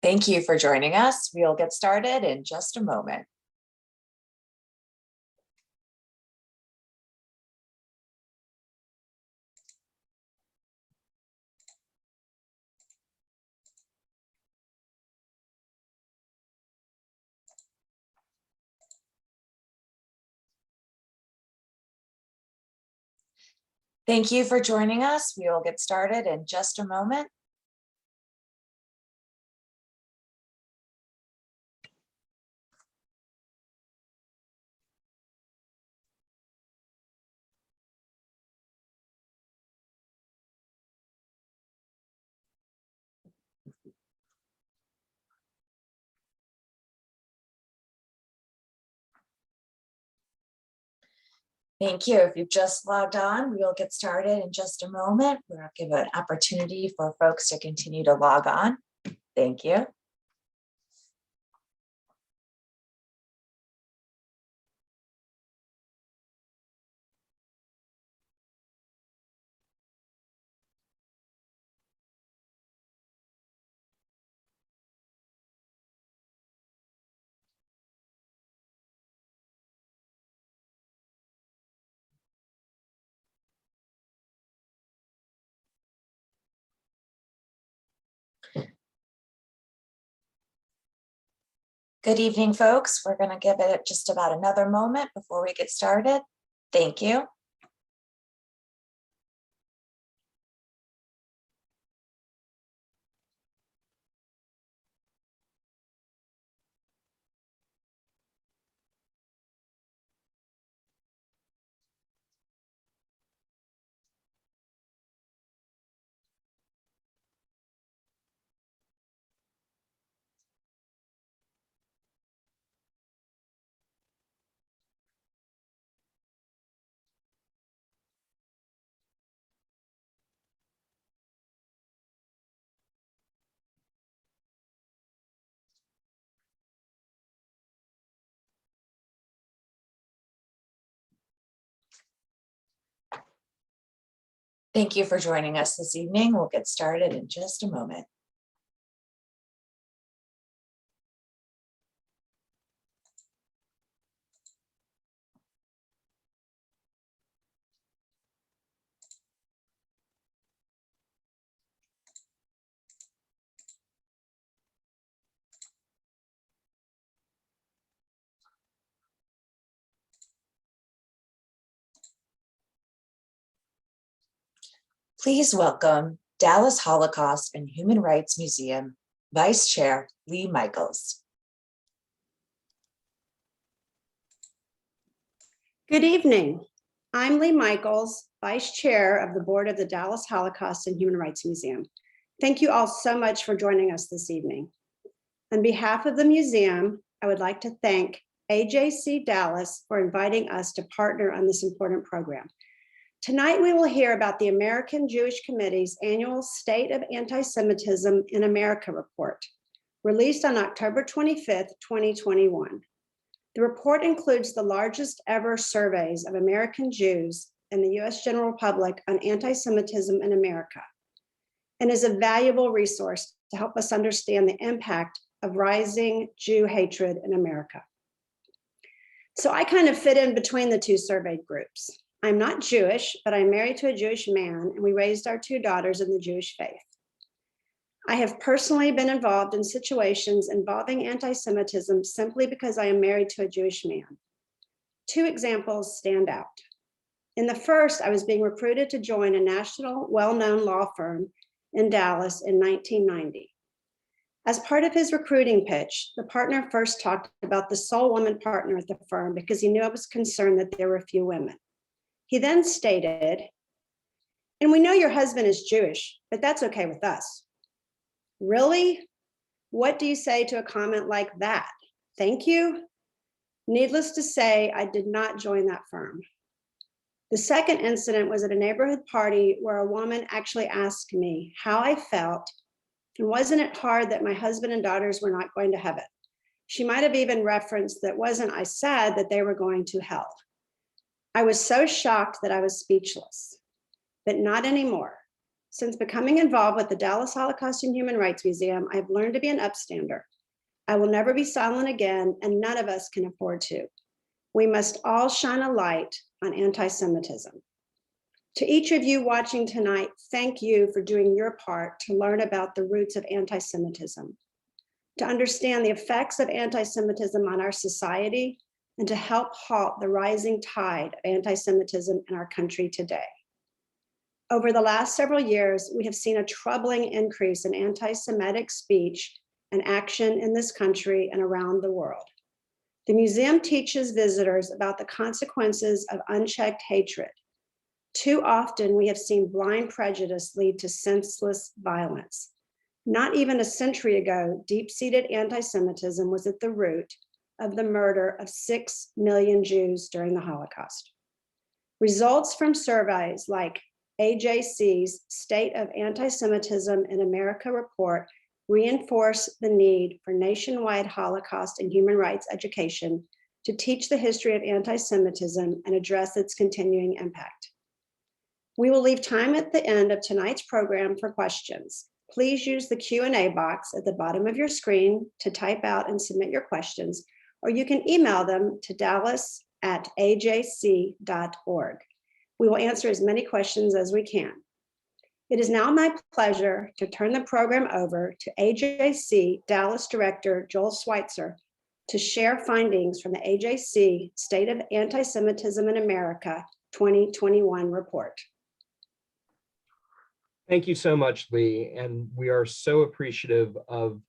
Thank you for joining us. We'll get started in just a moment. Thank you for joining us. We will get started in just a moment. Thank you. If you've just logged on, we'll get started in just a moment. We'll give an opportunity for folks to continue to log on. Thank you. Good evening, folks. We're going to give it just about another moment before we get started. Thank you. Thank you for joining us this evening. We'll get started in just a moment. Please welcome Dallas Holocaust and Human Rights Museum Vice Chair Lee Michaels. Good evening. I'm Lee Michaels, Vice Chair of the Board of the Dallas Holocaust and Human Rights Museum. Thank you all so much for joining us this evening. On behalf of the museum, I would like to thank AJC Dallas for inviting us to partner on this important program. Tonight, we will hear about the American Jewish Committee's annual State of Anti-Semitism in America report, released on October 25th, 2021. The report includes the largest ever surveys of American Jews in the US general public on anti-Semitism in America, and is a valuable resource to help us understand the impact of rising Jew hatred in America. So I kind of fit in between the two surveyed groups. I'm not Jewish, but I'm married to a Jewish man, and we raised our two daughters in the Jewish faith. I have personally been involved in situations involving anti-Semitism simply because I am married to a Jewish man. Two examples stand out. In the first, I was being recruited to join a national well-known law firm in Dallas in 1990. As part of his recruiting pitch, the partner first talked about the sole woman partner at the firm because he knew I was concerned that there were few women. He then stated, "And we know your husband is Jewish, but that's okay with us." Really? What do you say to a comment like that? Thank you? Needless to say, I did not join that firm. The second incident was at a neighborhood party where a woman actually asked me how I felt, and wasn't it hard that my husband and daughters were not going to heaven? She might have even referenced that wasn't I sad that they were going to hell. I was so shocked that I was speechless, but not anymore. Since becoming involved with the Dallas Holocaust and Human Rights Museum, I've learned to be an upstander. I will never be silent again, and none of us can afford to. We must all shine a light on anti-Semitism. To each of you watching tonight, thank you for doing your part to learn about the roots of anti-Semitism, to understand the effects of anti-Semitism on our society, and to help halt the rising tide of anti-Semitism in our country today. Over the last several years, we have seen a troubling increase in anti-Semitic speech and action in this country and around the world. The museum teaches visitors about the consequences of unchecked hatred. Too often, we have seen blind prejudice lead to senseless violence. Not even a century ago, deep-seated anti-Semitism was at the root of the murder of 6 million Jews during the Holocaust. Results from surveys like AJC's State of Anti-Semitism in America report reinforce the need for nationwide Holocaust and human rights education to teach the history of anti-Semitism and address its continuing impact. We will leave time at the end of tonight's program for questions. Please use the Q&A box at the bottom of your screen to type out and submit your questions, or you can email them to dallas@ajc.org. We will answer as many questions as we can. It is now my pleasure to turn the program over to AJC Dallas Director Joel Schweitzer to share findings from the AJC State of Anti-Semitism in America 2021 report. Thank you so much, Lee, and we are so appreciative of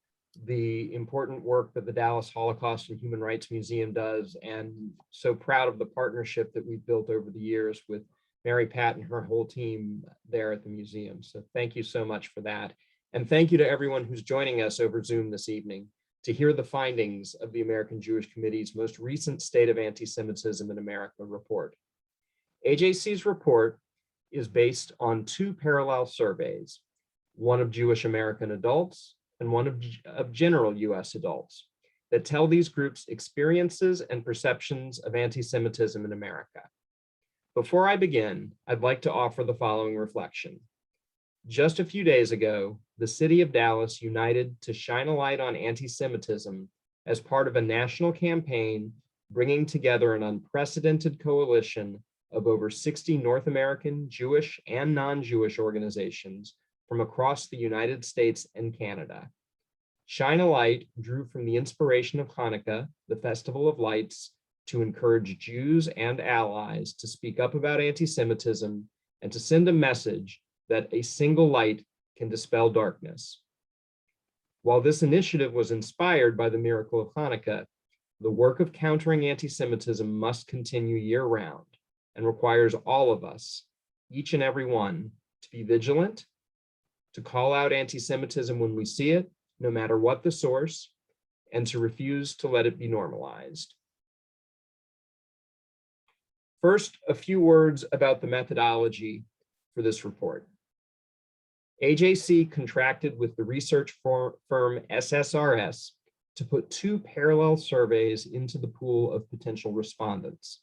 the important work that the Dallas Holocaust and Human Rights Museum does, and so proud of the partnership that we've built over the years with Mary Pat and her whole team there at the museum. So thank you so much for that. And thank you to everyone who's joining us over Zoom this evening to hear the findings of the American Jewish Committee's most recent State of Anti-Semitism in America report. AJC's report is based on 2 parallel surveys, one of Jewish American adults and one of general US adults, that tell these groups' experiences and perceptions of anti-Semitism in America. Before I begin, I'd like to offer the following reflection. Just a few days ago, the city of Dallas united to shine a light on anti-Semitism as part of a national campaign bringing together an unprecedented coalition of over 60 North American Jewish and non-Jewish organizations from across the United States and Canada. Shine a Light drew from the inspiration of Hanukkah, the Festival of Lights, to encourage Jews and allies to speak up about anti-Semitism and to send a message that a single light can dispel darkness. While this initiative was inspired by the miracle of Hanukkah, the work of countering anti-Semitism must continue year-round and requires all of us, each and every one, to be vigilant, to call out anti-Semitism when we see it, no matter what the source, and to refuse to let it be normalized. First, a few words about the methodology for this report. AJC contracted with the research firm SSRS to put 2 parallel surveys into the pool of potential respondents.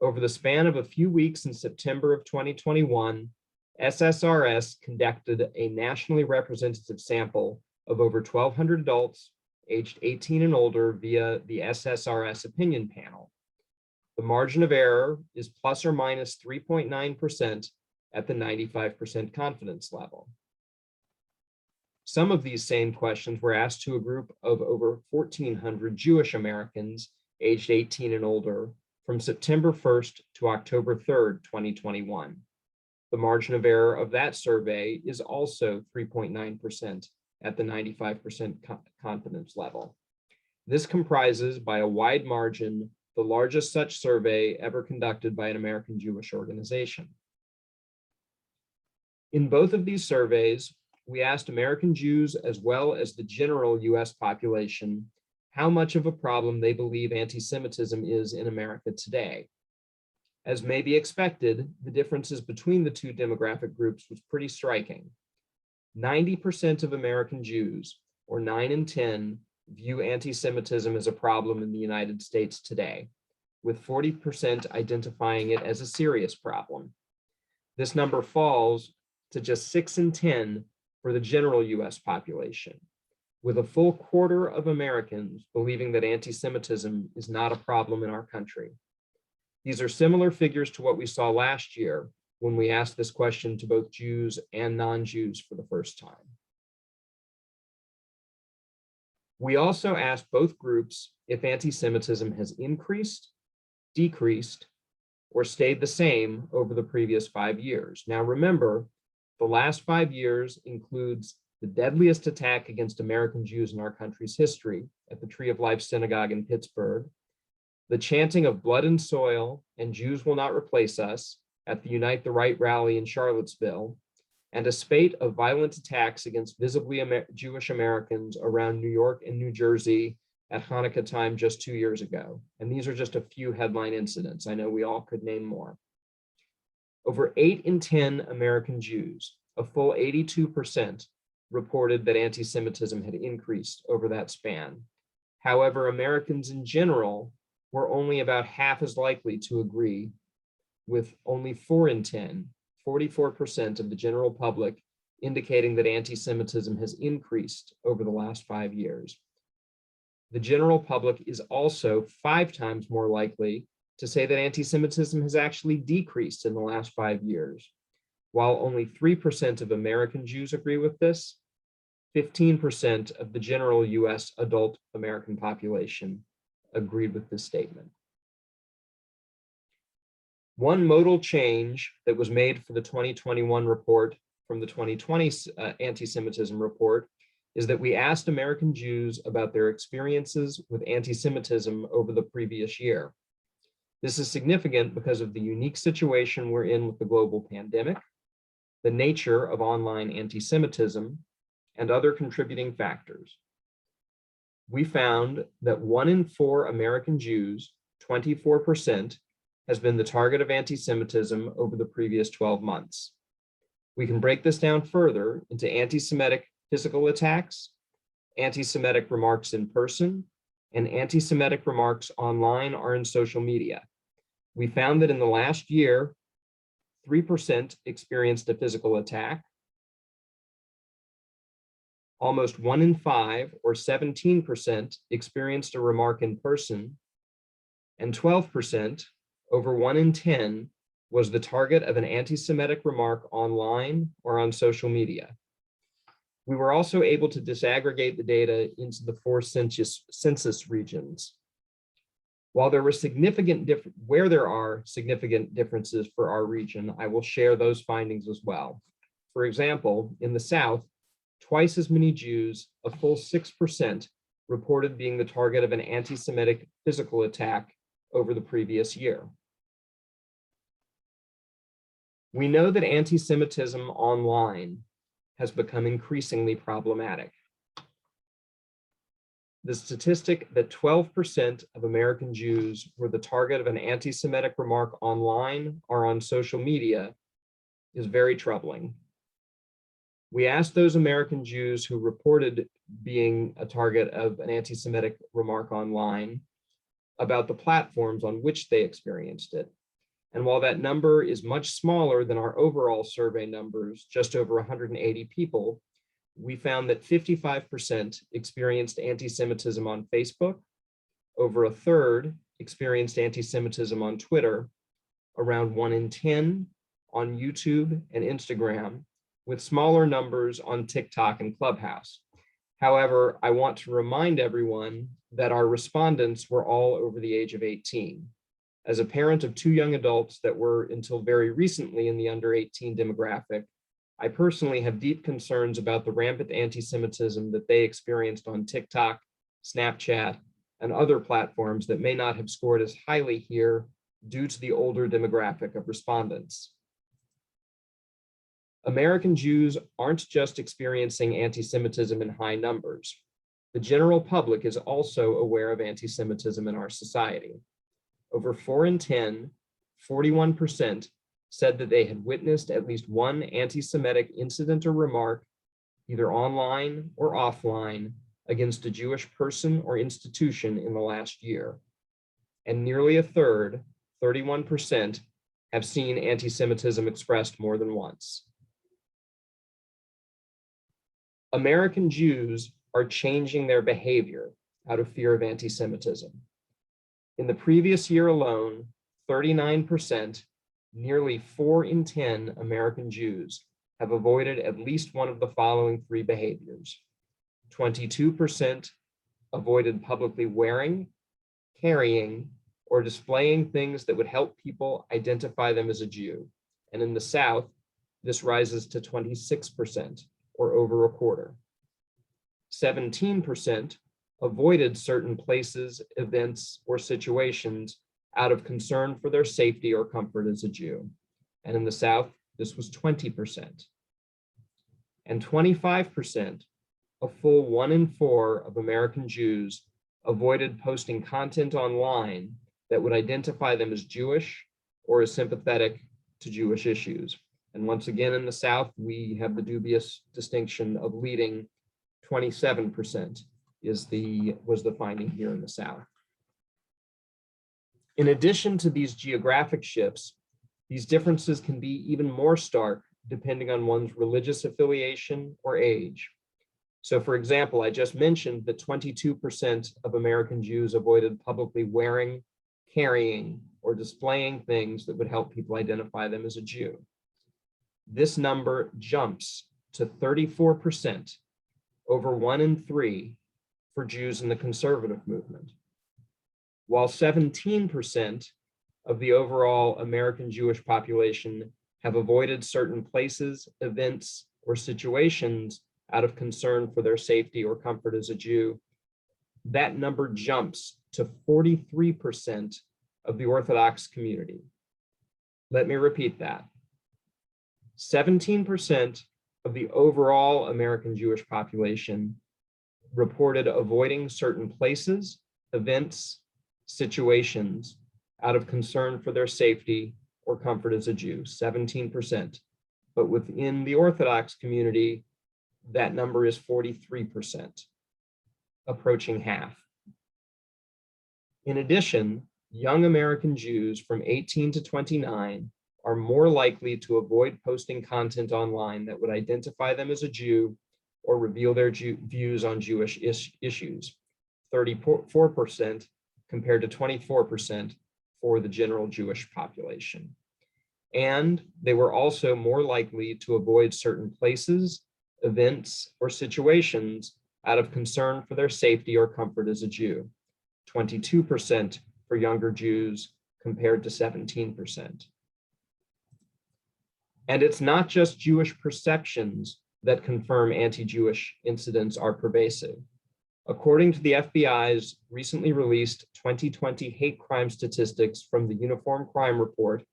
Over the span of a few weeks in September of 2021, SSRS conducted a nationally representative sample of over 1,200 adults aged 18 and older via the SSRS opinion panel. The margin of error is plus or minus 3.9% at the 95% confidence level. Some of these same questions were asked to a group of over 1,400 Jewish Americans aged 18 and older from September 1st to October 3rd, 2021. The margin of error of that survey is also 3.9% at the 95% confidence level. This comprises, by a wide margin, the largest such survey ever conducted by an American Jewish organization. In both of these surveys, we asked American Jews as well as the general US population how much of a problem they believe anti-Semitism is in America today. As may be expected, the differences between the 2 demographic groups was pretty striking. 90% of American Jews, or 9 in 10, view anti-Semitism as a problem in the United States today, with 40% identifying it as a serious problem. This number falls to just 6 in 10 for the general US population, with a full quarter of Americans believing that anti-Semitism is not a problem in our country. These are similar figures to what we saw last year when we asked this question to both Jews and non-Jews for the first time. We also asked both groups if anti-Semitism has increased, decreased, or stayed the same over the previous 5 years. Now remember, the last 5 years includes the deadliest attack against American Jews in our country's history at the Tree of Life Synagogue in Pittsburgh, the chanting of blood and soil and Jews will not replace us at the Unite the Right rally in Charlottesville, and a spate of violent attacks against visibly Jewish Americans around New York and New Jersey at Hanukkah time just 2 years ago. And these are just a few headline incidents. I know we all could name more. Over 8 in 10 American Jews, a full 82%, reported that anti-Semitism had increased over that span. However, Americans in general were only about half as likely to agree, with only 4 in 10, 44% of the general public indicating that anti-Semitism has increased over the last 5 years. The general public is also 5 times more likely to say that anti-Semitism has actually decreased in the last 5 years. While only 3% of American Jews agree with this, 15% of the general US adult American population agreed with this statement. One modal change that was made for the 2021 report from the 2020 anti-Semitism report is that we asked American Jews about their experiences with anti-Semitism over the previous year. This is significant because of the unique situation we're in with the global pandemic, the nature of online anti-Semitism, and other contributing factors. We found that 1 in 4 American Jews, 24%, has been the target of anti-Semitism over the previous 12 months. We can break this down further into anti-Semitic physical attacks, anti-Semitic remarks in person, and anti-Semitic remarks online or in social media. We found that in the last year, 3% experienced a physical attack, almost 1 in 5, or 17%, experienced a remark in person, and 12%, over 1 in 10, was the target of an anti-Semitic remark online or on social media. We were also able to disaggregate the data into the 4 census regions. While there are significant differences for our region, I will share those findings as well. For example, in the South, twice as many Jews, a full 6%, reported being the target of an anti-Semitic physical attack over the previous year. We know that anti-Semitism online has become increasingly problematic. The statistic that 12% of American Jews were the target of an anti-Semitic remark online or on social media is very troubling. We asked those American Jews who reported being a target of an anti-Semitic remark online about the platforms on which they experienced it. And while that number is much smaller than our overall survey numbers, just over 180 people, we found that 55% experienced anti-Semitism on Facebook, over a third experienced anti-Semitism on Twitter, around 1 in 10 on YouTube and Instagram, with smaller numbers on TikTok and Clubhouse. However, I want to remind everyone that our respondents were all over the age of 18. As a parent of 2 young adults that were until very recently in the under 18 demographic, I personally have deep concerns about the rampant anti-Semitism that they experienced on TikTok, Snapchat, and other platforms that may not have scored as highly here due to the older demographic of respondents. American Jews aren't just experiencing anti-Semitism in high numbers. The general public is also aware of anti-Semitism in our society. Over 4 in 10, 41%, said that they had witnessed at least one anti-Semitic incident or remark, either online or offline, against a Jewish person or institution in the last year. And nearly a third, 31%, have seen anti-Semitism expressed more than once. American Jews are changing their behavior out of fear of anti-Semitism. In the previous year alone, 39%, nearly 4 in 10 American Jews have avoided at least one of the following 3 behaviors. 22% avoided publicly wearing, carrying, or displaying things that would help people identify them as a Jew. And in the South, this rises to 26%, or over a quarter. 17% avoided certain places, events, or situations out of concern for their safety or comfort as a Jew. And in the South, this was 20%. And 25%, a full 1 in 4 of American Jews, avoided posting content online that would identify them as Jewish or as sympathetic to Jewish issues. And once again, in the South, we have the dubious distinction of leading. 27% was the finding here in the South. In addition to these geographic shifts, these differences can be even more stark depending on one's religious affiliation or age. So for example, I just mentioned that 22% of American Jews avoided publicly wearing, carrying, or displaying things that would help people identify them as a Jew. This number jumps to 34%, over 1 in 3 for Jews in the conservative movement. While 17% of the overall American Jewish population have avoided certain places, events, or situations out of concern for their safety or comfort as a Jew, that number jumps to 43% of the Orthodox community. Let me repeat that. 17% of the overall American Jewish population reported avoiding certain places, events, situations out of concern for their safety or comfort as a Jew, 17%. But within the Orthodox community, that number is 43%, approaching half. In addition, young American Jews from 18 to 29 are more likely to avoid posting content online that would identify them as a Jew or reveal their views on Jewish issues, 34% compared to 24% for the general Jewish population. And they were also more likely to avoid certain places, events, or situations out of concern for their safety or comfort as a Jew, 22% for younger Jews compared to 17%. And it's not just Jewish perceptions that confirm anti-Jewish incidents are pervasive. According to the FBI's recently released 2020 hate crime statistics from the Uniform Crime Report,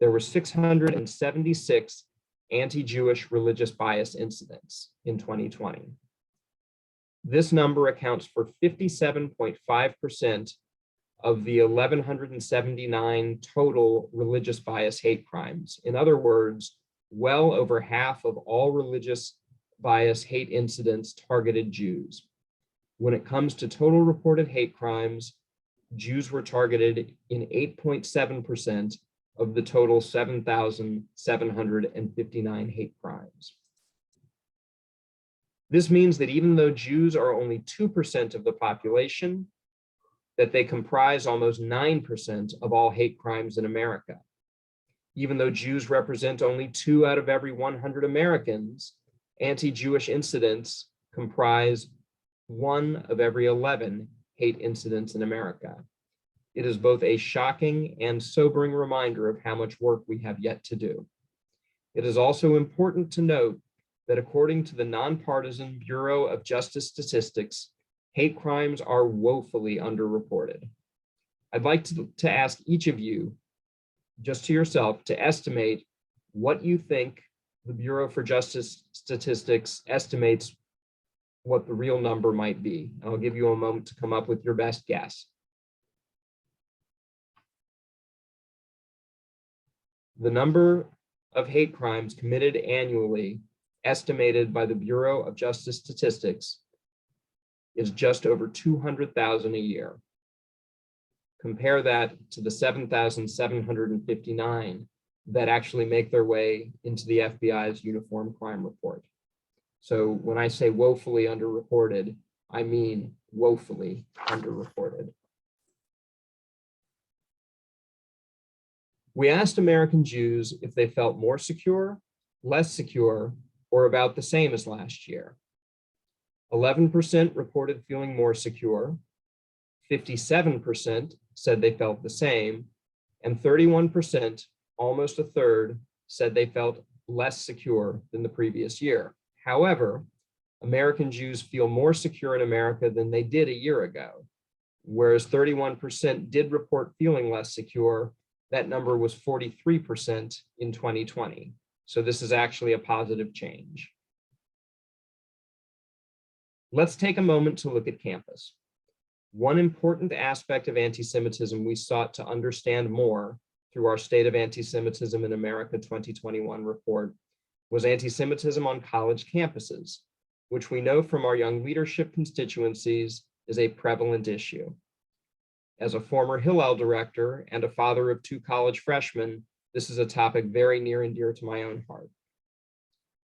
there were 676 anti-Jewish religious bias incidents in 2020. This number accounts for 57.5% of the 1,179 total religious bias hate crimes. In other words, well over half of all religious bias hate incidents targeted Jews. When it comes to total reported hate crimes, Jews were targeted in 8.7% of the total 7,759 hate crimes. This means that even though Jews are only 2% of the population, that they comprise almost 9% of all hate crimes in America. Even though Jews represent only 2 out of every 100 Americans, anti-Jewish incidents comprise 1 of every 11 hate incidents in America. It is both a shocking and sobering reminder of how much work we have yet to do. It is also important to note that according to the nonpartisan Bureau of Justice Statistics, hate crimes are woefully underreported. I'd like to ask each of you, just to yourself, to estimate what you think the Bureau for Justice Statistics estimates what the real number might be. I'll give you a moment to come up with your best guess. The number of hate crimes committed annually, estimated by the Bureau of Justice Statistics, is just over 200,000 a year. Compare that to the 7,759 that actually make their way into the FBI's Uniform Crime Report. So when I say woefully underreported, I mean woefully underreported. We asked American Jews if they felt more secure, less secure, or about the same as last year. 11% reported feeling more secure, 57% said they felt the same, and 31%, almost a third, said they felt less secure than the previous year. However, American Jews feel more secure in America than they did a year ago. Whereas 31% did report feeling less secure, that number was 43% in 2020. So this is actually a positive change. Let's take a moment to look at campus. One important aspect of anti-Semitism we sought to understand more through our State of Anti-Semitism in America 2021 report was anti-Semitism on college campuses, which we know from our young leadership constituencies is a prevalent issue. As a former Hillel director and a father of 2 college freshmen, this is a topic very near and dear to my own heart.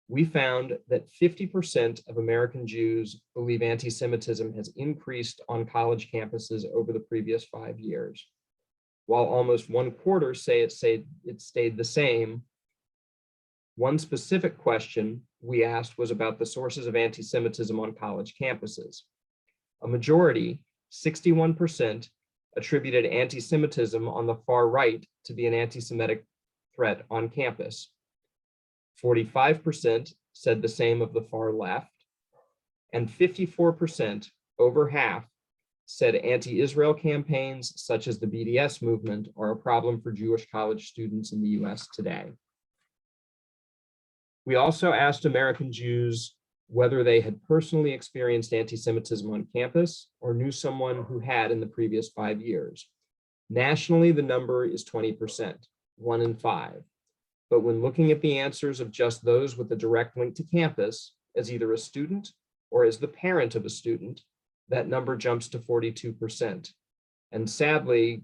We found that 50% of American Jews believe anti-Semitism has increased on college campuses over the previous 5 years, while almost 1/4 say it stayed the same. One specific question we asked was about the sources of anti-Semitism on college campuses. A majority, 61%, attributed anti-Semitism on the far right to be an anti-Semitic threat on campus. 45% said the same of the far left, and 54%, over half, said anti-Israel campaigns such as the BDS movement are a problem for Jewish college students in the US today. We also asked American Jews whether they had personally experienced anti-Semitism on campus or knew someone who had in the previous 5 years. Nationally, the number is 20%, 1 in 5. But when looking at the answers of just those with a direct link to campus, as either a student or as the parent of a student, that number jumps to 42%. And sadly,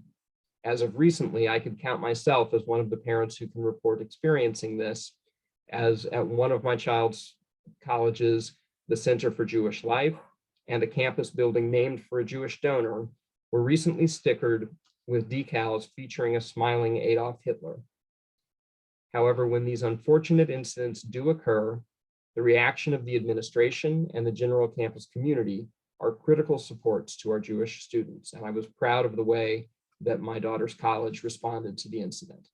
as of recently, I could count myself as one of the parents who can report experiencing this, as at one of my child's colleges, the Center for Jewish Life and a campus building named for a Jewish donor were recently stickered with decals featuring a smiling Adolf Hitler. However, when these unfortunate incidents do occur, the reaction of the administration and the general campus community are critical supports to our Jewish students. And I was proud of the way that my daughter's college responded to the incident.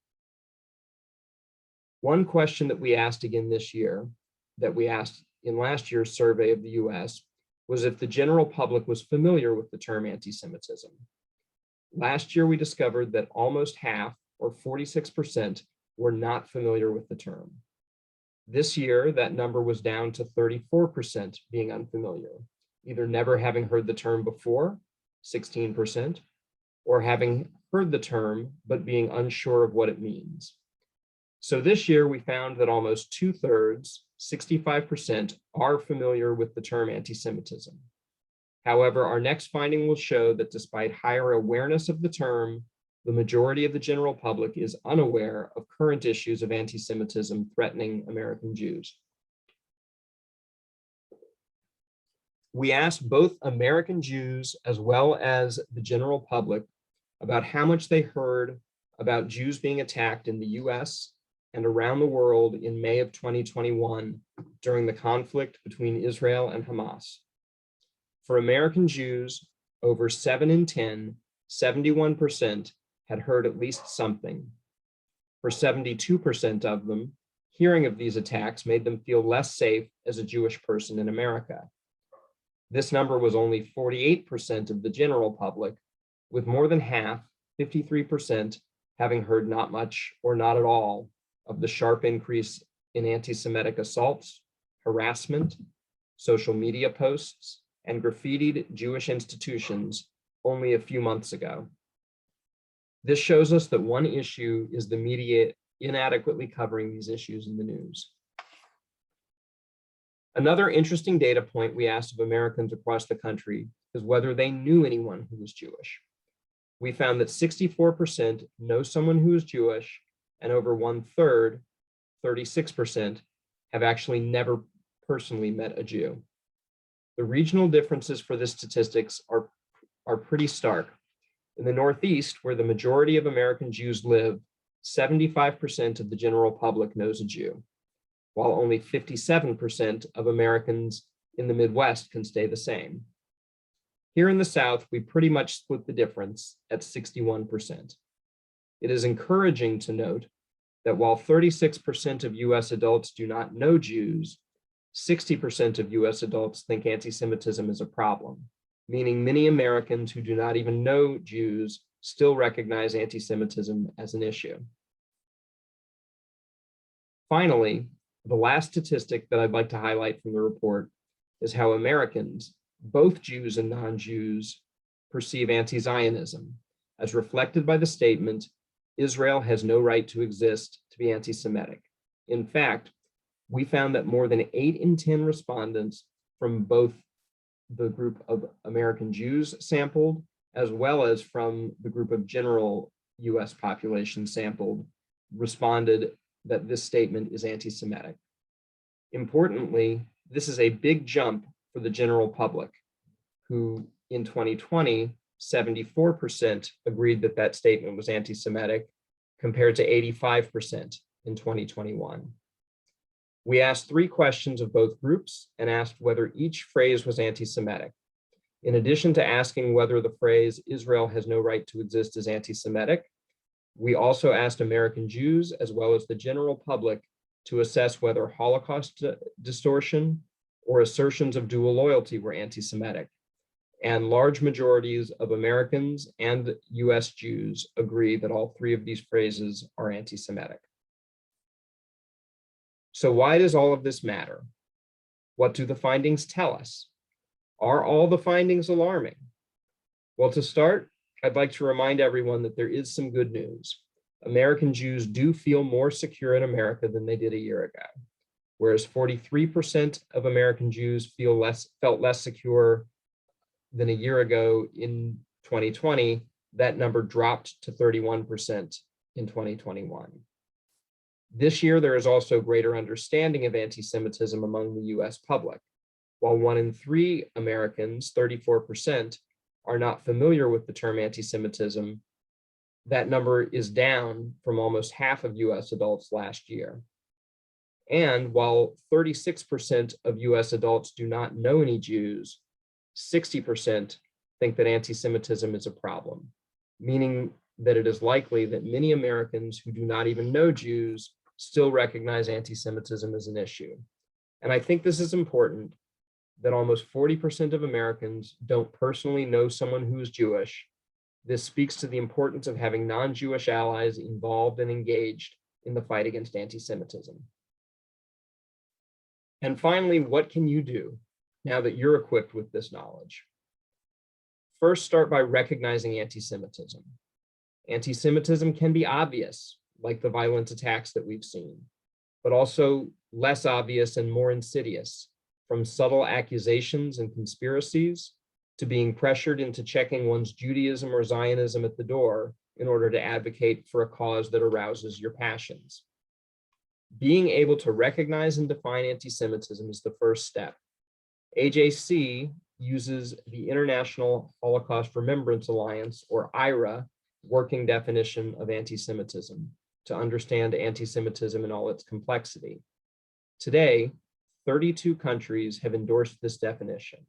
One question that we asked again this year, that we asked in last year's survey of the US, was if the general public was familiar with the term anti-Semitism. Last year, we discovered that almost half, or 46%, were not familiar with the term. This year, that number was down to 34% being unfamiliar, either never having heard the term before, 16%, or having heard the term but being unsure of what it means. So this year, we found that almost 2/3, 65%, are familiar with the term anti-Semitism. However, our next finding will show that despite higher awareness of the term, the majority of the general public is unaware of current issues of anti-Semitism threatening American Jews. We asked both American Jews as well as the general public about how much they heard about Jews being attacked in the US and around the world in May of 2021 during the conflict between Israel and Hamas. For American Jews, over 7 in 10, 71%, had heard at least something. For 72% of them, hearing of these attacks made them feel less safe as a Jewish person in America. This number was only 48% of the general public, with more than half, 53%, having heard not much or not at all of the sharp increase in anti-Semitic assaults, harassment, social media posts, and graffitied Jewish institutions only a few months ago. This shows us that one issue is the media inadequately covering these issues in the news. Another interesting data point we asked of Americans across the country is whether they knew anyone who was Jewish. We found that 64% know someone who is Jewish, and over 1/3, 36%, have actually never personally met a Jew. The regional differences for the statistics are pretty stark. In the Northeast, where the majority of American Jews live, 75% of the general public knows a Jew, while only 57% of Americans in the Midwest can stay the same. Here in the South, we pretty much split the difference at 61%. It is encouraging to note that while 36% of US adults do not know Jews, 60% of US adults think anti-Semitism is a problem, meaning many Americans who do not even know Jews still recognize anti-Semitism as an issue. Finally, the last statistic that I'd like to highlight from the report is how Americans, both Jews and non-Jews, perceive anti-Zionism, as reflected by the statement, Israel has no right to exist, to be anti-Semitic. In fact, we found that more than 8 in 10 respondents from both the group of American Jews sampled, as well as from the group of general US population sampled, responded that this statement is anti-Semitic. Importantly, this is a big jump for the general public, who in 2020, 74% agreed that that statement was anti-Semitic, compared to 85% in 2021. We asked 3 questions of both groups and asked whether each phrase was anti-Semitic. In addition to asking whether the phrase Israel has no right to exist is anti-Semitic, we also asked American Jews as well as the general public to assess whether Holocaust distortion or assertions of dual loyalty were anti-Semitic. And large majorities of Americans and US Jews agree that all 3 of these phrases are anti-Semitic. So why does all of this matter? What do the findings tell us? Are all the findings alarming? Well, to start, I'd like to remind everyone that there is some good news. American Jews do feel more secure in America than they did a year ago, whereas 43% of American Jews felt less secure than a year ago in 2020. That number dropped to 31% in 2021. This year, there is also greater understanding of anti-Semitism among the US public. While 1 in 3 Americans, 34%, are not familiar with the term anti-Semitism, that number is down from almost half of US adults last year. And while 36% of US adults do not know any Jews, 60% think that anti-Semitism is a problem, meaning that it is likely that many Americans who do not even know Jews still recognize anti-Semitism as an issue. And I think this is important, that almost 40% of Americans don't personally know someone who is Jewish. This speaks to the importance of having non-Jewish allies involved and engaged in the fight against anti-Semitism. And finally, what can you do now that you're equipped with this knowledge? First, start by recognizing anti-Semitism. Anti-Semitism can be obvious, like the violent attacks that we've seen, but also less obvious and more insidious, from subtle accusations and conspiracies to being pressured into checking one's Judaism or Zionism at the door in order to advocate for a cause that arouses your passions. Being able to recognize and define anti-Semitism is the first step. AJC uses the International Holocaust Remembrance Alliance, or IRA, working definition of anti-Semitism to understand anti-Semitism in all its complexity. Today, 32 countries have endorsed this definition.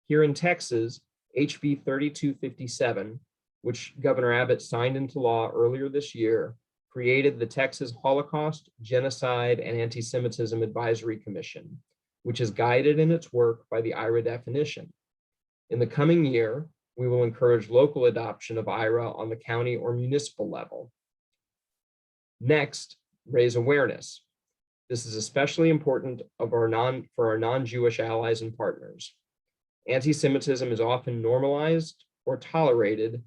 Here in Texas, HB 3257, which Governor Abbott signed into law earlier this year, created the Texas Holocaust, Genocide, and Anti-Semitism Advisory Commission, which is guided in its work by the IRA definition. In the coming year, we will encourage local adoption of IRA on the county or municipal level. Next, raise awareness. This is especially important for our non-Jewish allies and partners. Anti-Semitism is often normalized or tolerated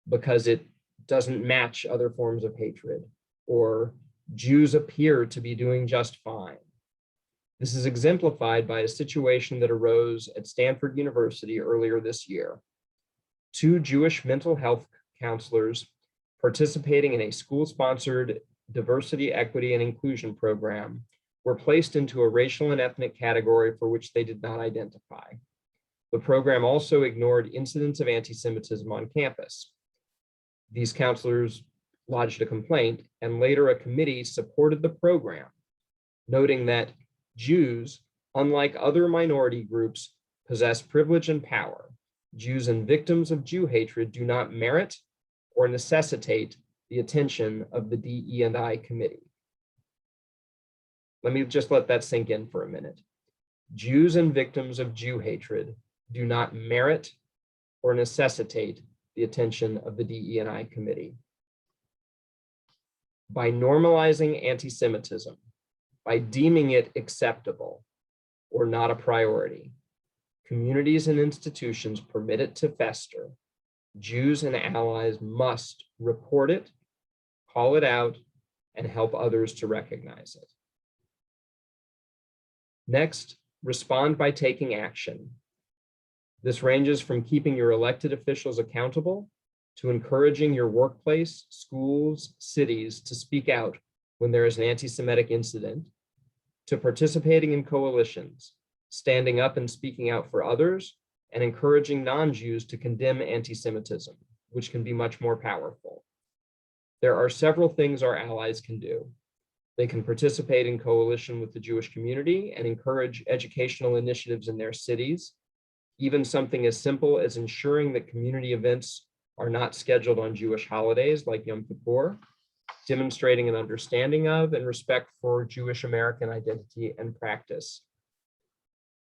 because it doesn't match other forms of hatred, or Jews appear to be doing just fine. This is exemplified by a situation that arose at Stanford University earlier this year. 2 Jewish mental health counselors participating in a school-sponsored diversity, equity, and inclusion program were placed into a racial and ethnic category for which they did not identify. The program also ignored incidents of anti-Semitism on campus. These counselors lodged a complaint, and later a committee supported the program, noting that Jews, unlike other minority groups, possess privilege and power. Jews and victims of Jew hatred do not merit or necessitate the attention of the DE&I committee. Let me just let that sink in for a minute. Jews and victims of Jew hatred do not merit or necessitate the attention of the DE&I committee. By normalizing anti-Semitism, by deeming it acceptable or not a priority, communities and institutions permit it to fester. Jews and allies must report it, call it out, and help others to recognize it. Next, respond by taking action. This ranges from keeping your elected officials accountable to encouraging your workplace, schools, cities to speak out when there is an anti-Semitic incident, to participating in coalitions, standing up and speaking out for others, and encouraging non-Jews to condemn anti-Semitism, which can be much more powerful. There are several things our allies can do. They can participate in coalition with the Jewish community and encourage educational initiatives in their cities, even something as simple as ensuring that community events are not scheduled on Jewish holidays like Yom Kippur, demonstrating an understanding of and respect for Jewish American identity and practice.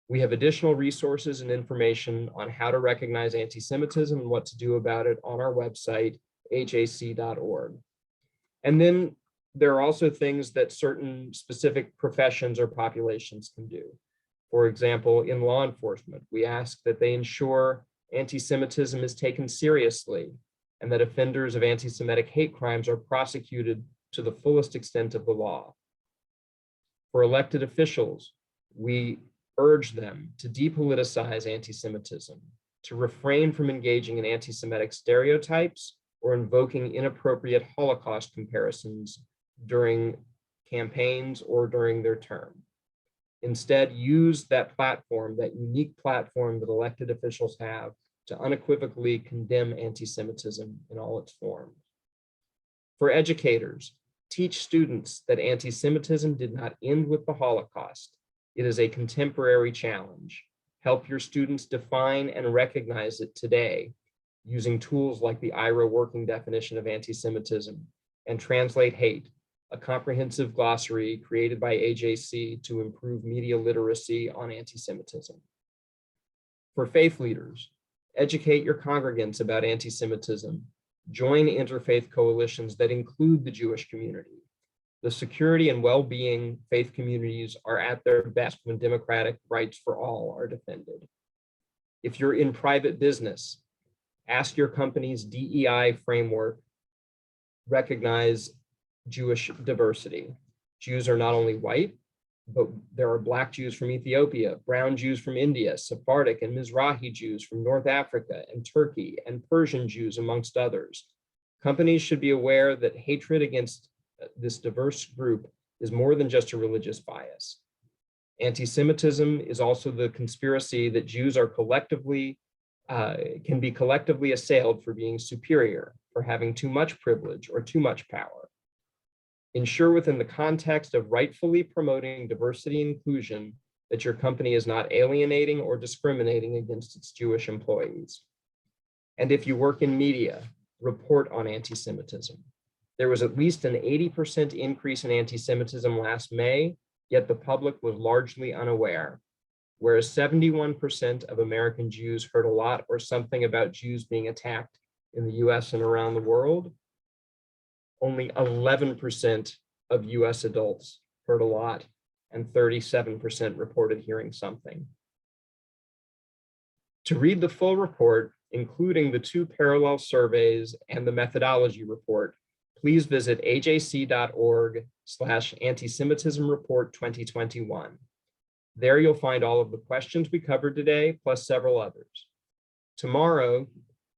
We have additional resources and information on how to recognize anti-Semitism and what to do about it on our website, ajc.org. And then there are also things that certain specific professions or populations can do. For example, in law enforcement, we ask that they ensure anti-Semitism is taken seriously and that offenders of anti-Semitic hate crimes are prosecuted to the fullest extent of the law. For elected officials, we urge them to depoliticize anti-Semitism, to refrain from engaging in anti-Semitic stereotypes or invoking inappropriate Holocaust comparisons during campaigns or during their term. Instead, use that platform, that unique platform that elected officials have, to unequivocally condemn anti-Semitism in all its forms. For educators, teach students that anti-Semitism did not end with the Holocaust. It is a contemporary challenge. Help your students define and recognize it today using tools like the IRA working definition of anti-Semitism and Translate Hate, a comprehensive glossary created by AJC to improve media literacy on anti-Semitism. For faith leaders, educate your congregants about anti-Semitism. Join interfaith coalitions that include the Jewish community. The security and well-being faith communities are at their best when democratic rights for all are defended. If you're in private business, ask your company's DEI framework, recognize Jewish diversity. Jews are not only white, but there are Black Jews from Ethiopia, brown Jews from India, Sephardic and Mizrahi Jews from North Africa and Turkey, and Persian Jews, amongst others. Companies should be aware that hatred against this diverse group is more than just a religious bias. Anti-Semitism is also the conspiracy that Jews are can be collectively assailed for being superior, for having too much privilege or too much power. Ensure within the context of rightfully promoting diversity and inclusion that your company is not alienating or discriminating against its Jewish employees. And if you work in media, report on anti-Semitism. There was at least an 80% increase in anti-Semitism last May, yet the public was largely unaware. Whereas 71% of American Jews heard a lot or something about Jews being attacked in the US and around the world, only 11% of US adults heard a lot, and 37% reported hearing something. To read the full report, including the 2 parallel surveys and the methodology report, please visit ajc.org/antisemitism report 2021. There you'll find all of the questions we covered today, plus several others. Tomorrow,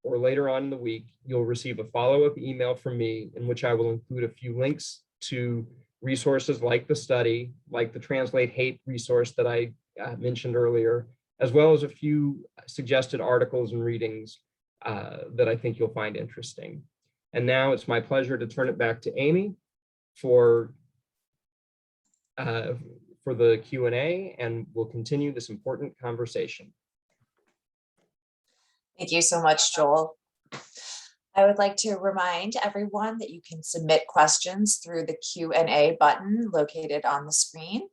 or later on in the week, you'll receive a follow-up email from me in which I will include a few links to resources like the study, like the Translate Hate resource that I mentioned earlier, as well as a few suggested articles and readings that I think you'll find interesting. And now it's my pleasure to turn it back to Amy for the Q&A, and we'll continue this important conversation. Thank you so much, Joel. I would like to remind everyone that you can submit questions through the Q&A button located on the screen,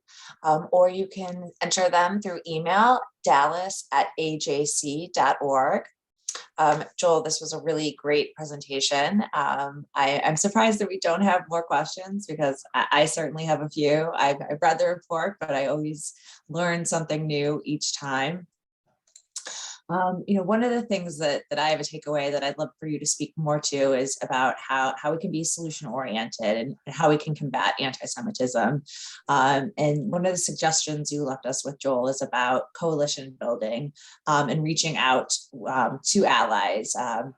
or you can enter them through email, dallas@ajc.org. Joel, this was a really great presentation. I'm surprised that we don't have more questions because I certainly have a few. I've read the report, but I always learn something new each time. One of the things that I have a takeaway that I'd love for you to speak more to is about how we can be solution oriented and how we can combat anti-Semitism. And one of the suggestions you left us with, Joel, is about coalition building and reaching out to allies. And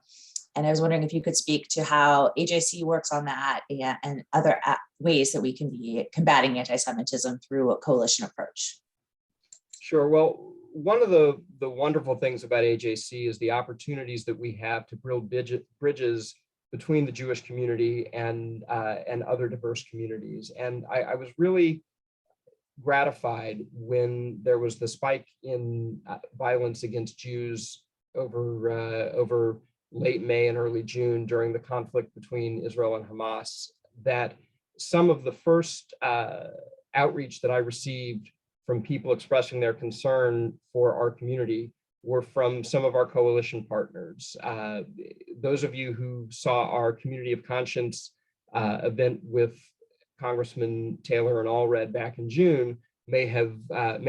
I was wondering if you could speak to how AJC works on that and other ways that we can be combating anti-Semitism through a coalition approach. Sure. Well, one of the wonderful things about AJC is the opportunities that we have to build bridges between the Jewish community and other diverse communities. And I was really gratified when there was the spike in violence against Jews over late May and early June during the conflict between Israel and Hamas, that some of the first outreach that I received from people expressing their concern for our community were from some of our coalition partners. Those of you who saw our Community of Conscience event with Congressman Taylor and Allred back in June may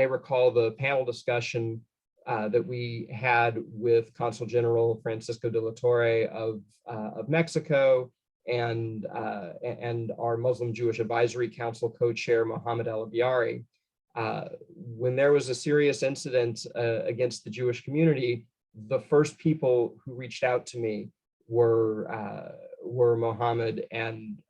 recall the panel discussion that we had with Consul General Francisco de la Torre of Mexico and our Muslim Jewish Advisory Council co-chair Mohammed El Abiari. When there was a serious incident against the Jewish community, the first people who reached out to me were Mohammed and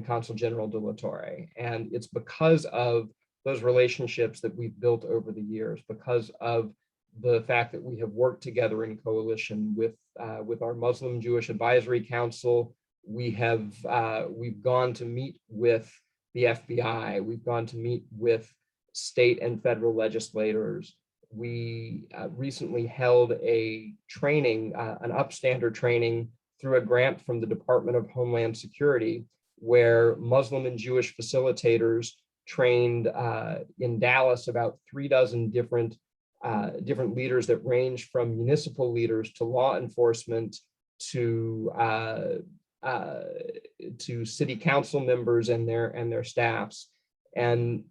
Consul General de la Torre. And it's because of those relationships that we've built over the years, because of the fact that we have worked together in coalition with our Muslim Jewish Advisory Council. We've gone to meet with the FBI. We've gone to meet with state and federal legislators. We recently held a training, an upstander training through a grant from the Department of Homeland Security, where Muslim and Jewish facilitators trained in Dallas about 36 different leaders that range from municipal leaders to law enforcement to city council members and their staffs. And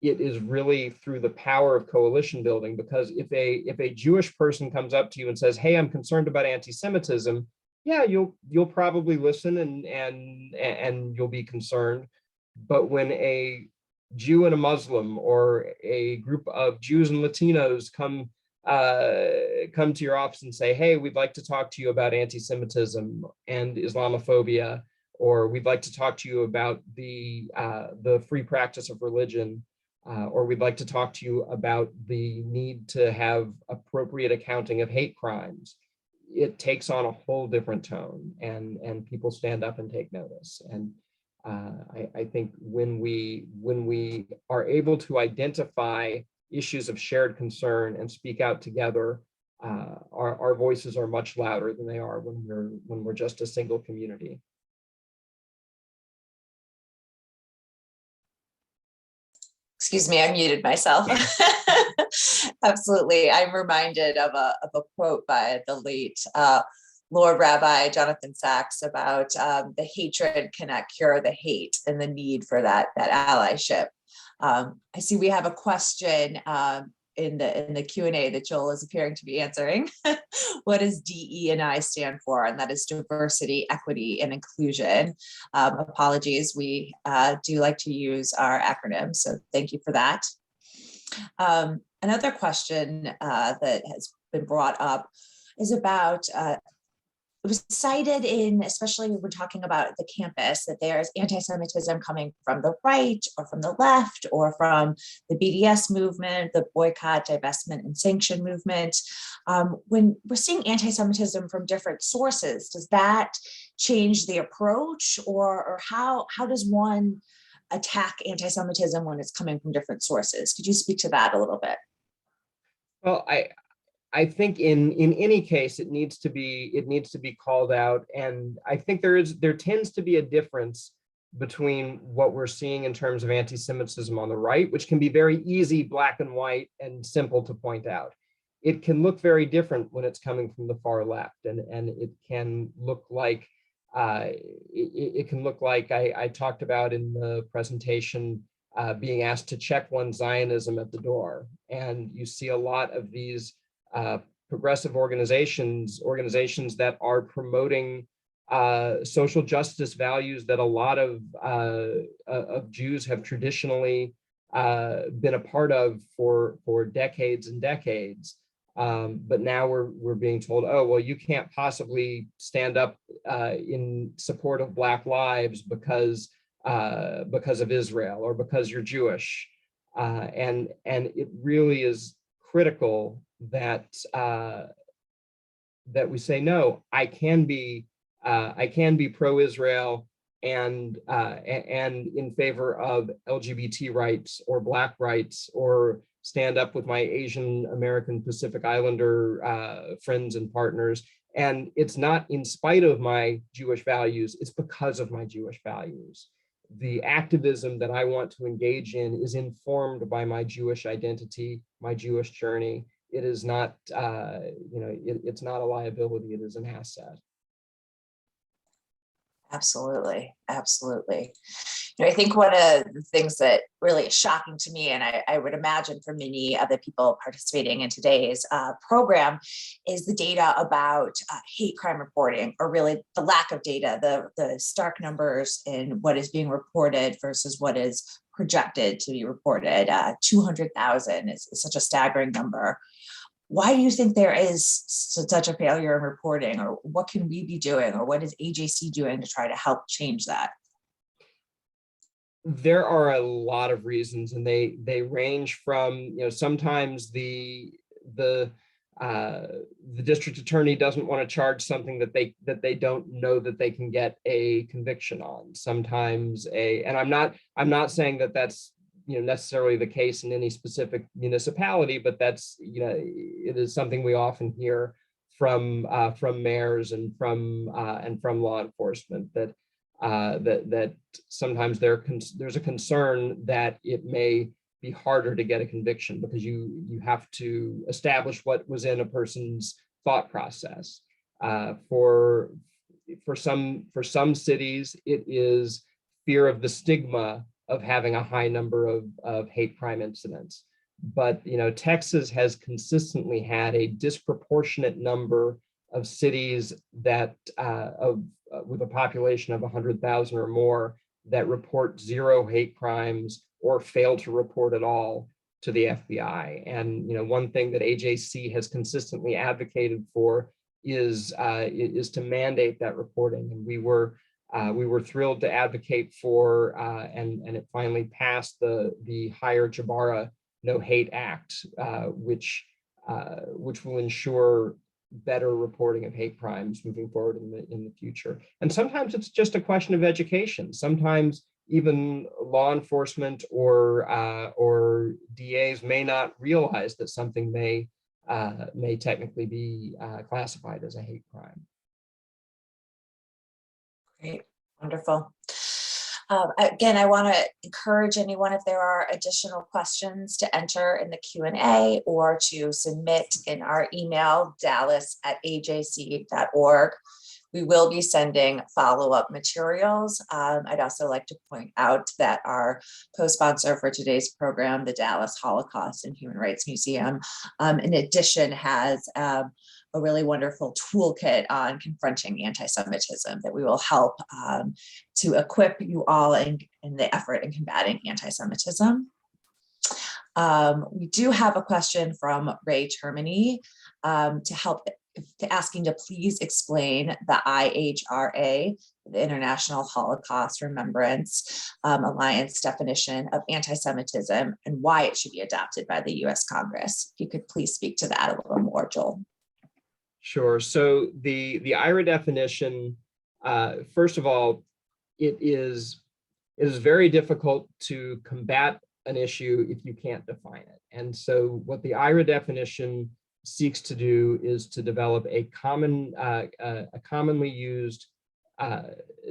it is really through the power of coalition building, because if a Jewish person comes up to you and says, "Hey, I'm concerned about anti-Semitism," yeah, you'll probably listen and you'll be concerned. But when a Jew and a Muslim or a group of Jews and Latinos come to your office and say, "Hey, we'd like to talk to you about anti-Semitism and Islamophobia," or "We'd like to talk to you about the free practice of religion," or "We'd like to talk to you about the need to have appropriate accounting of hate crimes," it takes on a whole different tone, and people stand up and take notice. And I think when we are able to identify issues of shared concern and speak out together, our voices are much louder than they are when we're just a single community. Excuse me, I muted myself. Absolutely. I'm reminded of a quote by the late Lord Rabbi Jonathan Sachs about the hatred cannot cure the hate and the need for that allyship. I see we have a question in the Q&A that Joel is appearing to be answering. What does DE&I stand for? And that is diversity, equity, and inclusion. Apologies, we do like to use our acronyms, so thank you for that. Another question that has been brought up is about it was cited in, especially when we're talking about the campus, that there's anti-Semitism coming from the right or from the left or from the BDS movement, the boycott, divestment, and sanction movement. When we're seeing anti-Semitism from different sources, does that change the approach, or how does one attack anti-Semitism when it's coming from different sources? Could you speak to that a little bit? Well, I think in any case, it needs to be called out. And I think there tends to be a difference between what we're seeing in terms of anti-Semitism on the right, which can be very easy, black and white, and simple to point out. It can look very different when it's coming from the far left, and it can look like I talked about in the presentation, being asked to check one's Zionism at the door. And you see a lot of these progressive organizations that are promoting social justice values that a lot of Jews have traditionally been a part of for decades and decades. But now we're being told, oh, well, you can't possibly stand up in support of Black lives because of Israel or because you're Jewish. And it really is critical that we say, no, I can be pro-Israel and in favor of LGBT rights or Black rights, or stand up with my Asian American Pacific Islander friends and partners. And it's not in spite of my Jewish values, it's because of my Jewish values. The activism that I want to engage in is informed by my Jewish identity, my Jewish journey. It is not, it's not a liability, it is an asset. Absolutely, absolutely. I think one of the things that really is shocking to me, and I would imagine for many of the people participating in today's program, is the data about hate crime reporting, or really the lack of data, the stark numbers in what is being reported versus what is projected to be reported. 200,000 is such a staggering number. Why do you think there is such a failure in reporting, or what can we be doing, or what is AJC doing to try to help change that? There are a lot of reasons, and they range from, sometimes the district attorney doesn't want to charge something that they don't know that they can get a conviction on. Sometimes and I'm not saying that that's necessarily the case in any specific municipality, but that's it is something we often hear from mayors and from law enforcement, that sometimes there's a concern that it may be harder to get a conviction because you have to establish what was in a person's thought process. For some cities, it is fear of the stigma of having a high number of hate crime incidents. But Texas has consistently had a disproportionate number of cities that with a population of 100,000 or more that report zero hate crimes or fail to report at all to the FBI. And one thing that AJC has consistently advocated for is to mandate that reporting. And we were thrilled to advocate for, and it finally passed, the Hire Jabara No Hate Act, which will ensure better reporting of hate crimes moving forward in the future. And sometimes it's just a question of education. Sometimes even law enforcement or DAs may not realize that something may technically be classified as a hate crime. Great, wonderful. Again, I want to encourage anyone, if there are additional questions, to enter in the Q&A or to submit in our email, dallas@ajc.org. We will be sending follow-up materials. I'd also like to point out that our co-sponsor for today's program, the Dallas Holocaust and Human Rights Museum, in addition, has a really wonderful toolkit on confronting anti-Semitism that we will help to equip you all in the effort in combating anti-Semitism. We do have a question from Ray Termini to help asking to please explain the IHRA, the International Holocaust Remembrance Alliance definition of anti-Semitism and why it should be adopted by the US Congress. If you could please speak to that a little more, Joel. Sure. So the IRA definition, first of all, it is very difficult to combat an issue if you can't define it. And so what the IRA definition seeks to do is to develop a commonly used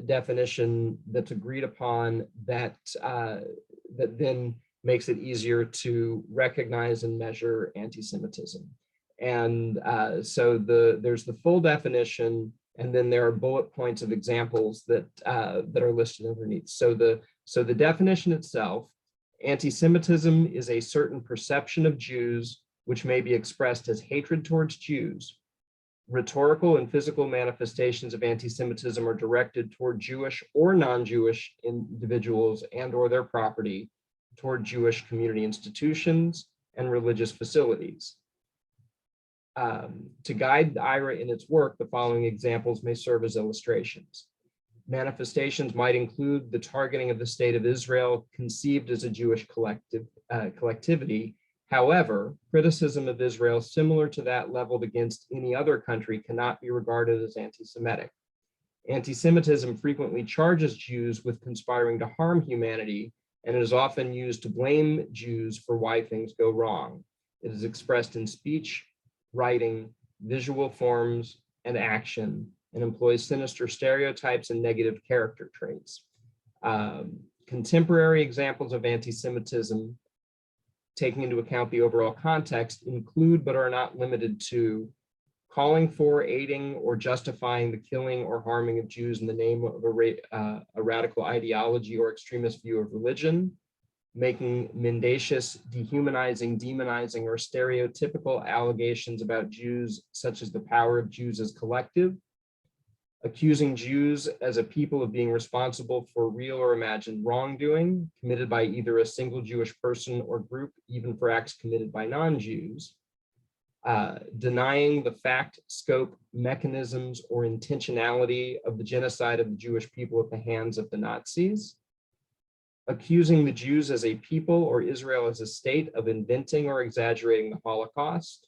definition that's agreed upon that that then makes it easier to recognize and measure anti-Semitism. And so there's the full definition, and then there are bullet points of examples that that are listed underneath. So the definition itself: anti-Semitism is a certain perception of Jews which may be expressed as hatred towards Jews. Rhetorical and physical manifestations of anti-Semitism are directed toward Jewish or non-Jewish individuals and or their property, toward Jewish community institutions and religious facilities. To guide the IRA in its work, the following examples may serve as illustrations. Manifestations might include the targeting of the state of Israel conceived as a Jewish collectivity. However, criticism of Israel similar to that leveled against any other country cannot be regarded as anti-Semitic. Anti-Semitism frequently charges Jews with conspiring to harm humanity, and is often used to blame Jews for why things go wrong. It is expressed in speech, writing, visual forms, and action, and employs sinister stereotypes and negative character traits. Contemporary examples of anti-Semitism, taking into account the overall context, include but are not limited to calling for, aiding, or justifying the killing or harming of Jews in the name of a radical ideology or extremist view of religion, making mendacious, dehumanizing, demonizing, or stereotypical allegations about Jews, such as the power of Jews as collective, accusing Jews as a people of being responsible for real or imagined wrongdoing committed by either a single Jewish person or group, even for acts committed by non-Jews, denying the fact, scope, mechanisms, or intentionality of the genocide of the Jewish people at the hands of the Nazis, accusing the Jews as a people or Israel as a state of inventing or exaggerating the Holocaust,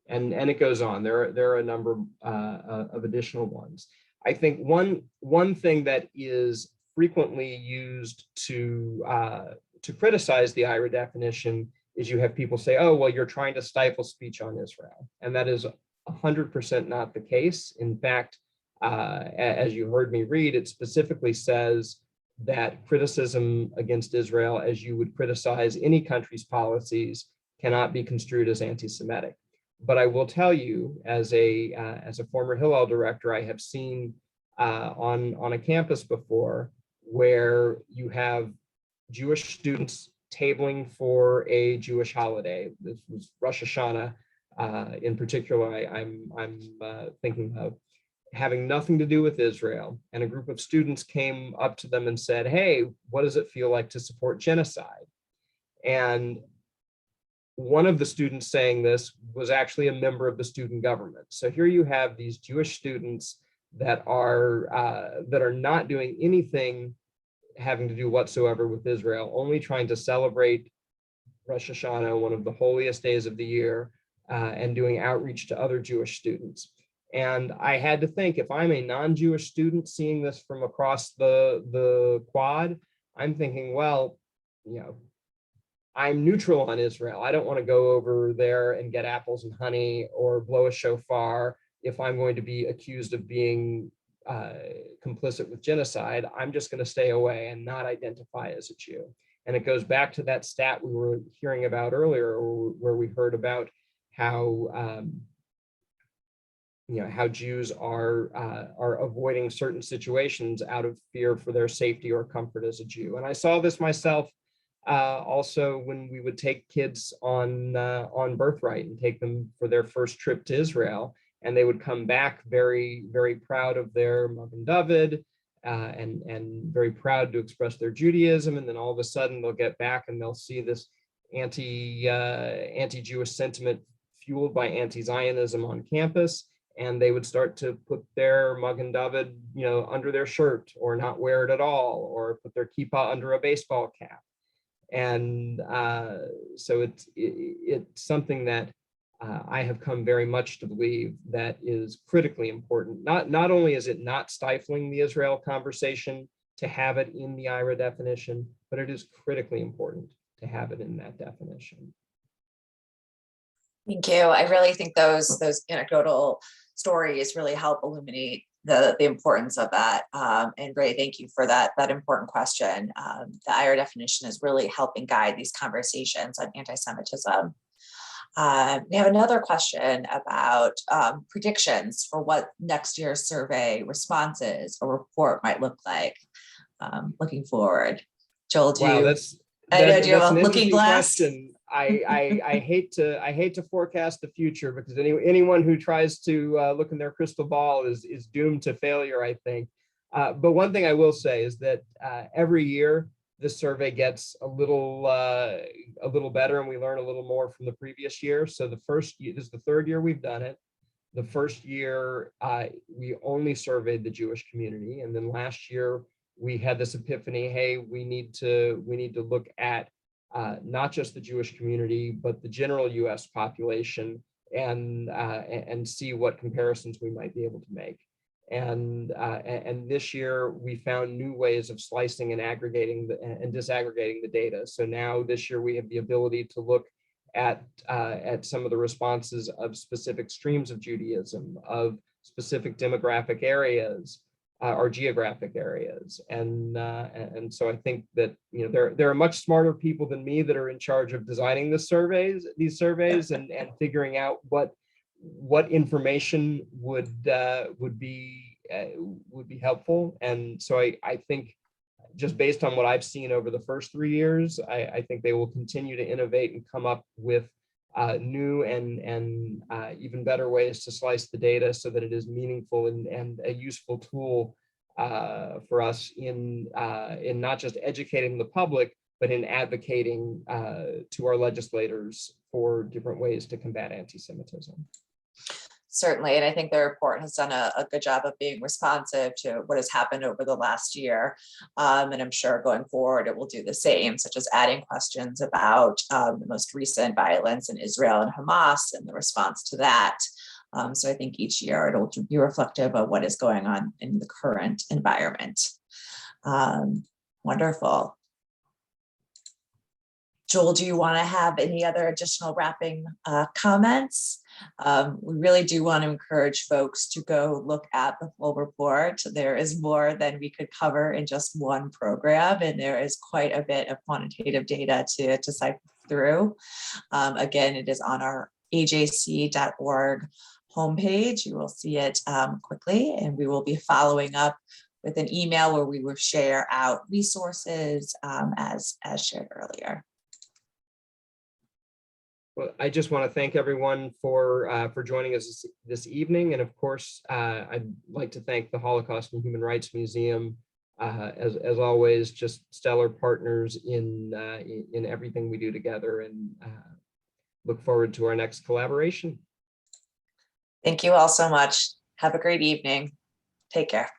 and it goes on. There are a number of additional ones. I think one thing that is frequently used to criticize the IRA definition is you have people say, oh, well, you're trying to stifle speech on Israel. And that is 100% not the case. In fact, as you heard me read, it specifically says that criticism against Israel, as you would criticize any country's policies, cannot be construed as anti-Semitic. But I will tell you, as a former Hillel director, I have seen on a campus before where you have Jewish students tabling for a Jewish holiday. This was Rosh Hashanah in particular. I'm thinking of having nothing to do with Israel, and a group of students came up to them and said, "Hey, what does it feel like to support genocide?" And one of the students saying this was actually a member of the student government. So here you have these Jewish students that are not doing anything having to do whatsoever with Israel, only trying to celebrate Rosh Hashanah, one of the holiest days of the year, and doing outreach to other Jewish students. And I had to think, if I'm a non-Jewish student seeing this from across the quad, I'm thinking, well, you know, I'm neutral on Israel. I don't want to go over there and get apples and honey or blow a shofar if I'm going to be accused of being complicit with genocide. I'm just going to stay away and not identify as a Jew. And it goes back to that stat we were hearing about earlier, where we heard about how how Jews are avoiding certain situations out of fear for their safety or comfort as a Jew. And I saw this myself also when we would take kids on birthright and take them for their first trip to Israel, and they would come back very, very proud of their Magen David and very proud to express their Judaism. And then all of a sudden they'll get back and they'll see this anti-Jewish sentiment fueled by anti-Zionism on campus. and they would start to put their Magen David, under their shirt, or not wear it at all, or put their kippah under a baseball cap. And so it's something that I have come very much to believe that is critically important. Not only is it not stifling the Israel conversation to have it in the IRA definition, but it is critically important to have it in that definition. Thank you. I really think those anecdotal stories really help illuminate the importance of that. And Ray, thank you for that important question. The IRA definition is really helping guide these conversations on anti-Semitism. We have another question about predictions for what next year's survey responses or report might look like. Looking forward. Joel, do you have a looking glass? Question. I hate to forecast the future, because anyone who tries to look in their crystal ball is doomed to failure, I think. But one thing I will say is that every year this survey gets a little better, and we learn a little more from the previous year. So this is the third year we've done it. The first year we only surveyed the Jewish community, and then last year we had this epiphany: hey, we need to look at not just the Jewish community, but the general U.S. population, and see what comparisons we might be able to make. And this year we found new ways of slicing and aggregating and disaggregating the data. So now this year we have the ability to look at some of the responses of specific streams of Judaism, of specific demographic areas, or geographic areas, and so I think that there are much smarter people than me that are in charge of designing these surveys, and figuring out what information would be helpful. And so I think, just based on what I've seen over the first 3 years, I think they will continue to innovate and come up with new and even better ways to slice the data so that it is meaningful and a useful tool for us in not just educating the public, but in advocating to our legislators for different ways to combat anti-Semitism. Certainly, and I think the report has done a good job of being responsive to what has happened over the last year. And I'm sure going forward it will do the same, such as adding questions about the most recent violence in Israel and Hamas and the response to that. So I think each year it'll be reflective of what is going on in the current environment. Wonderful. Joel, do you want to have any other additional wrapping comments? We really do want to encourage folks to go look at the full report. There is more than we could cover in just one program, and there is quite a bit of quantitative data to cipher through. Again, it is on our ajc.org homepage. You will see it quickly, and we will be following up with an email where we will share out resources as shared earlier. Well, I just want to thank everyone for joining us this evening, and of course, I'd like to thank the Holocaust and Human Rights Museum, as always, just stellar partners in everything we do together, and look forward to our next collaboration. Thank you all so much. Have a great evening. Take care.